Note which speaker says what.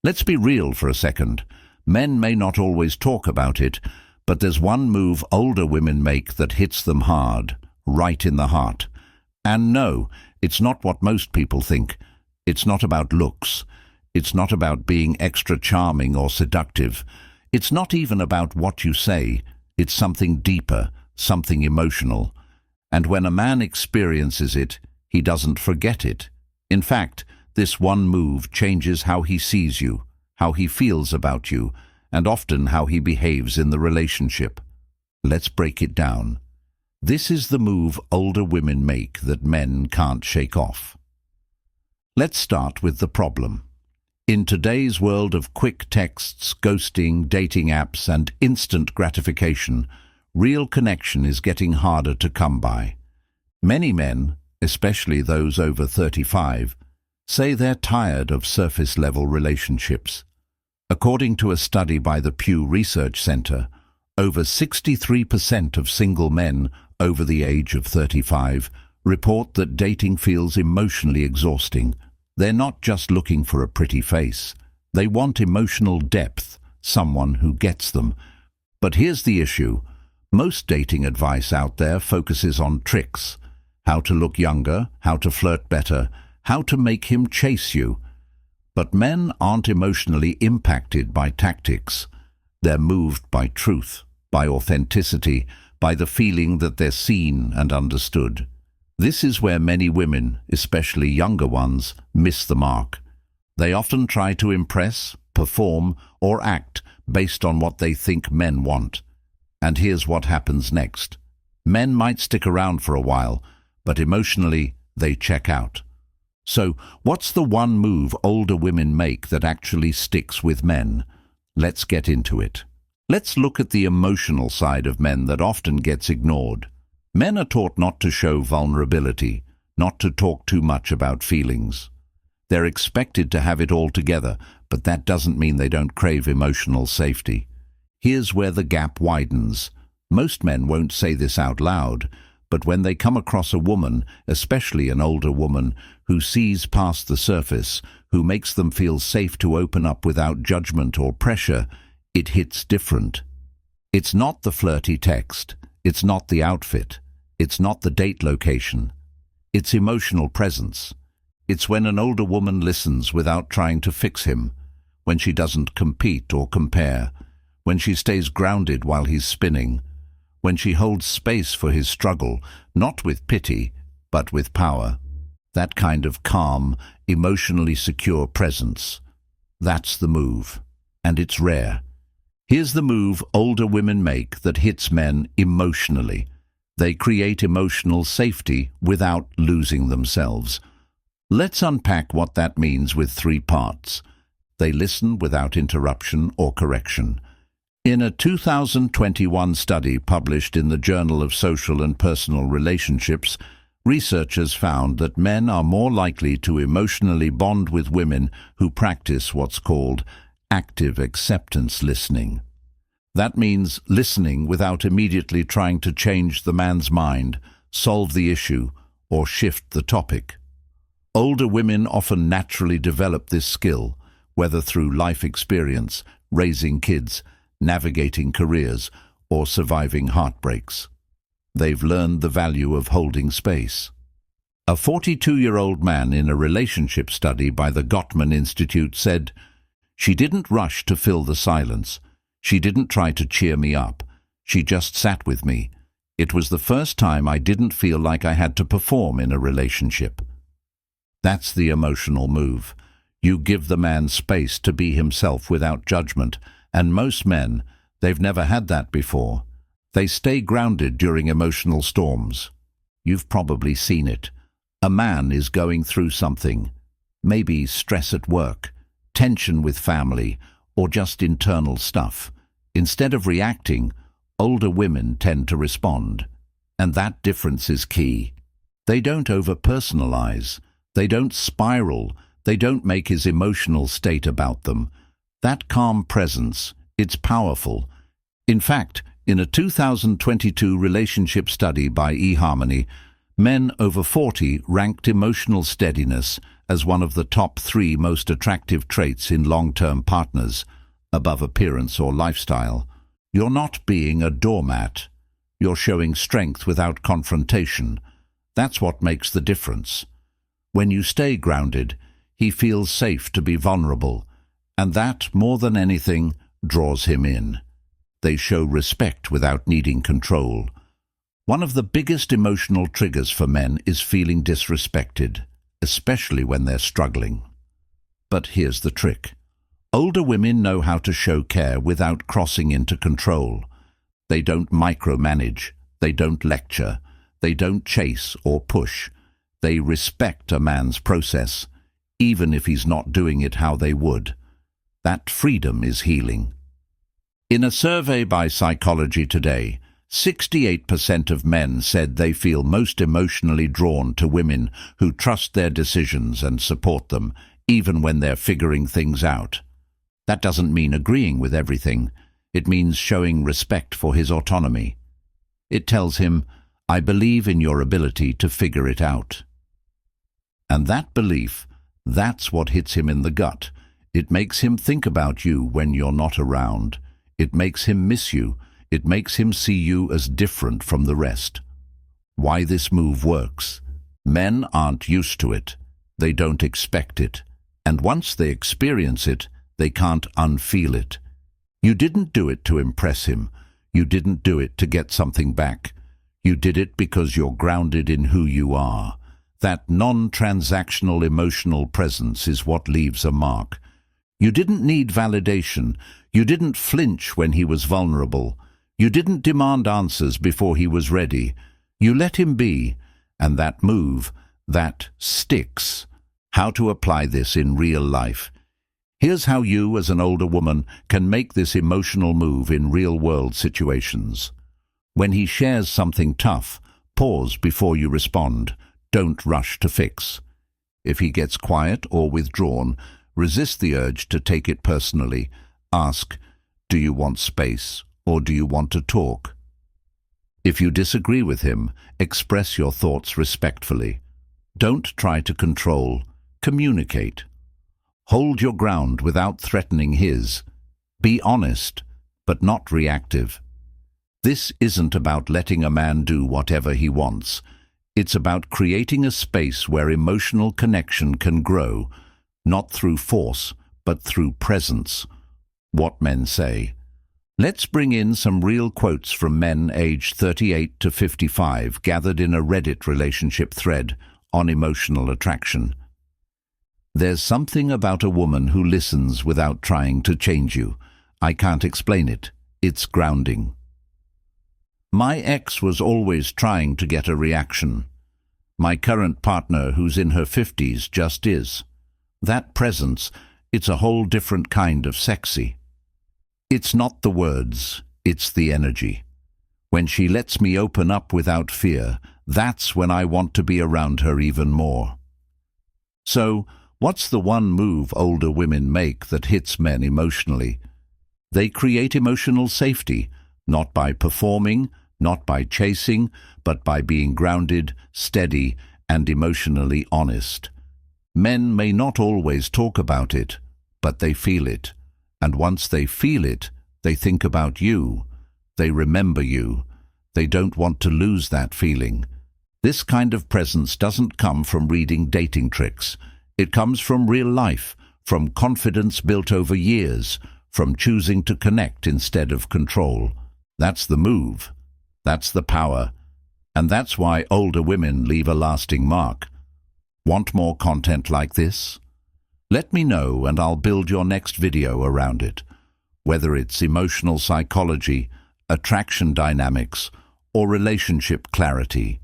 Speaker 1: Let's be real for a second. Men may not always talk about it, but there's one move older women make that hits them hard, right in the heart. And no, it's not what most people think. It's not about looks. It's not about being extra charming or seductive. It's not even about what you say. It's something deeper, something emotional. And when a man experiences it, he doesn't forget it. In fact, this one move changes how he sees you, how he feels about you, and often how he behaves in the relationship. Let's break it down. This is the move older women make that men can't shake off. Let's start with the problem. In today's world of quick texts, ghosting, dating apps, and instant gratification, real connection is getting harder to come by. Many men, especially those over 35, say they're tired of surface-level relationships. According to a study by the Pew Research Center, over 63% of single men over the age of 35 report that dating feels emotionally exhausting. They're not just looking for a pretty face. They want emotional depth, someone who gets them. But here's the issue. Most dating advice out there focuses on tricks. How to look younger, how to flirt better, how to make him chase you. But men aren't emotionally impacted by tactics. They're moved by truth, by authenticity, by the feeling that they're seen and understood. This is where many women, especially younger ones, miss the mark. They often try to impress, perform, or act based on what they think men want. And here's what happens next. Men might stick around for a while, but emotionally, they check out. So, what's the one move older women make that actually sticks with men? Let's get into it. Let's look at the emotional side of men that often gets ignored. Men are taught not to show vulnerability, not to talk too much about feelings. They're expected to have it all together, but that doesn't mean they don't crave emotional safety. Here's where the gap widens. Most men won't say this out loud, but when they come across a woman, especially an older woman, who sees past the surface, who makes them feel safe to open up without judgment or pressure, it hits different. It's not the flirty text. It's not the outfit. It's not the date location. It's emotional presence. It's when an older woman listens without trying to fix him, when she doesn't compete or compare, when she stays grounded while he's spinning, when she holds space for his struggle, not with pity, but with power. That kind of calm, emotionally secure presence. That's the move, and it's rare. Here's the move older women make that hits men emotionally. They create emotional safety without losing themselves. Let's unpack what that means with 3 parts. They listen without interruption or correction. In a 2021 study published in the Journal of Social and Personal Relationships, researchers found that men are more likely to emotionally bond with women who practice what's called active acceptance listening. That means listening without immediately trying to change the man's mind, solve the issue, or shift the topic. Older women often naturally develop this skill, whether through life experience, raising kids, navigating careers, or surviving heartbreaks. They've learned the value of holding space. A 42-year-old man in a relationship study by the Gottman Institute said, "She didn't rush to fill the silence. She didn't try to cheer me up. She just sat with me. It was the first time I didn't feel like I had to perform in a relationship." That's the emotional move. You give the man space to be himself without judgment, and most men, they've never had that before. They stay grounded during emotional storms. You've probably seen it. A man is going through something, maybe stress at work, tension with family, or just internal stuff. Instead of reacting, older women tend to respond. And that difference is key. They don't over-personalize. They don't spiral. They don't make his emotional state about them. That calm presence, it's powerful. In fact, in a 2022 relationship study by eHarmony, Men over 40 ranked emotional steadiness as one of the top 3 most attractive traits in long-term partners, above appearance or lifestyle. You're not being a doormat. You're showing strength without confrontation. That's what makes the difference. When you stay grounded, he feels safe to be vulnerable, and that, more than anything, draws him in. They show respect without needing control. One of the biggest emotional triggers for men is feeling disrespected, especially when they're struggling. But here's the trick. Older women know how to show care without crossing into control. They don't micromanage, they don't lecture, they don't chase or push. They respect a man's process, even if he's not doing it how they would. That freedom is healing. In a survey by Psychology Today, 68% of men said they feel most emotionally drawn to women who trust their decisions and support them, even when they're figuring things out. That doesn't mean agreeing with everything. It means showing respect for his autonomy. It tells him, I believe in your ability to figure it out. And that belief, that's what hits him in the gut. It makes him think about you when you're not around. It makes him miss you. It makes him see you as different from the rest. Why this move works? Men aren't used to it. They don't expect it. And once they experience it, they can't unfeel it. You didn't do it to impress him. You didn't do it to get something back. You did it because you're grounded in who you are. That non-transactional emotional presence is what leaves a mark. You didn't need validation. You didn't flinch when he was vulnerable. You didn't demand answers before he was ready. You let him be, and that move, that sticks. How to apply this in real life? Here's how you, as an older woman, can make this emotional move in real-world situations. When he shares something tough, pause before you respond. Don't rush to fix. If he gets quiet or withdrawn, resist the urge to take it personally. Ask, do you want space or do you want to talk? If you disagree with him, express your thoughts respectfully. Don't try to control. Communicate. Hold your ground without threatening his. Be honest, but not reactive. This isn't about letting a man do whatever he wants. It's about creating a space where emotional connection can grow, not through force, but through presence. What men say. Let's bring in some real quotes from men aged 38 to 55 gathered in a Reddit relationship thread on emotional attraction. There's something about a woman who listens without trying to change you. I can't explain it. It's grounding. My ex was always trying to get a reaction. My current partner, who's in her 50s, just is. That presence, it's a whole different kind of sexy. It's not the words, it's the energy. When she lets me open up without fear, that's when I want to be around her even more. So, what's the one move older women make that hits men emotionally? They create emotional safety, not by performing, not by chasing, but by being grounded, steady, and emotionally honest. Men may not always talk about it, but they feel it. And once they feel it, they think about you. They remember you. They don't want to lose that feeling. This kind of presence doesn't come from reading dating tricks. It comes from real life, from confidence built over years, from choosing to connect instead of control. That's the move. That's the power. And that's why older women leave a lasting mark. Want more content like this? Let me know and I'll build your next video around it. Whether it's emotional psychology, attraction dynamics, or relationship clarity,